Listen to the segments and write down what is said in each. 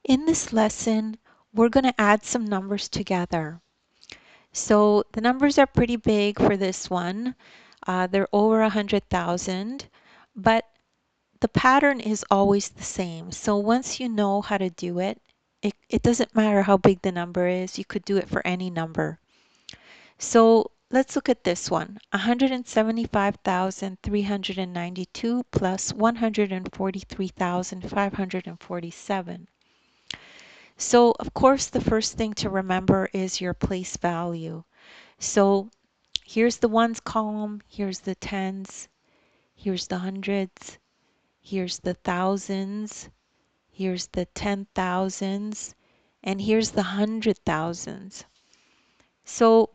In this lesson, we're going to add some numbers together. So the numbers are pretty big for this one. They're over 100,000, but the pattern is always the same. So once you know how to do it, it doesn't matter how big the number is. You could do it for any number. So let's look at this one. 175,392 plus 143,547. So of course the first thing to remember is your place value. So here's the ones column, here's the tens, here's the hundreds, here's the thousands, here's the 10,000s, and here's the 100,000s. So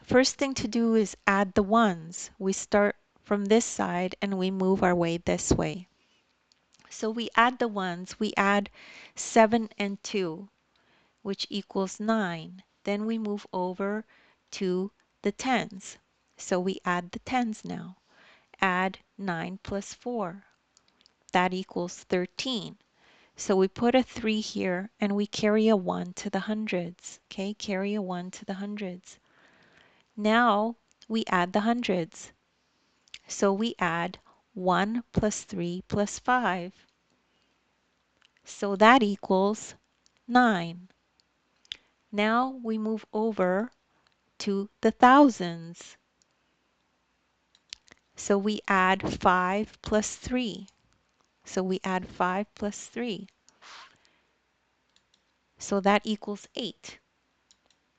first thing to do is add the ones. We start from this side and we move our way this way. So we add the ones. We add 7 and 2, which equals 9. Then we move over to the tens. So we add the tens now. Add 9 plus 4. That equals 13. So we put a 3 here and we carry a 1 to the hundreds. Okay, carry a 1 to the hundreds. Now we add the hundreds. So we add 1 plus 3 plus 5. So that equals 9. Now we move over to the thousands. So we add 5 plus 3. So we add 5 plus 3. So that equals 8.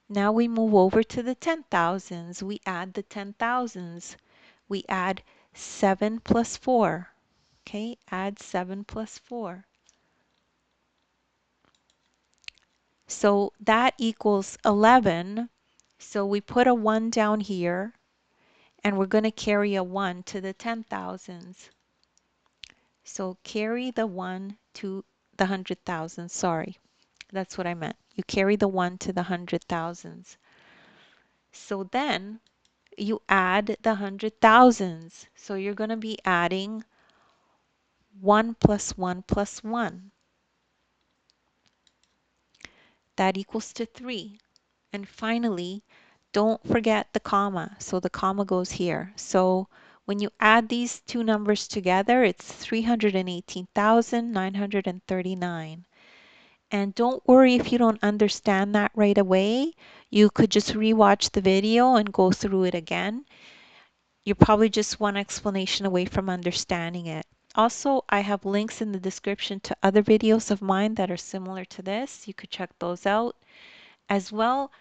Now we move over to the 10,000s. We add the 10,000s. We add 7 plus 4. Okay, add 7 plus 4. So that equals 11. So we put a 1 down here, and we're going to carry a 1 to the 10,000s. So carry the 1 to the 100,000. Sorry, that's what I meant. You carry the 1 to the 100,000s. So then you add the 100,000s. So you're going to be adding 1 plus 1 plus 1. That equals to 3. And finally, don't forget the comma. So the comma goes here. So when you add these two numbers together, it's 318,939. And don't worry if you don't understand that right away. You could just rewatch the video and go through it again. You're probably just one explanation away from understanding it. Also, I have links in the description to other videos of mine that are similar to this. You could check those out. As well,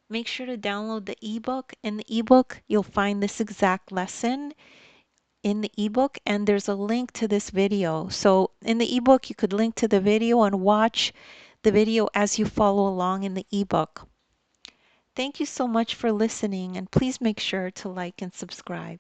make sure to download the ebook. In the ebook, you'll find this exact lesson in the ebook, and there's a link to this video. So in the ebook, you could link to the video and watch the video as you follow along in the ebook. Thank you so much for listening, and please make sure to like and subscribe.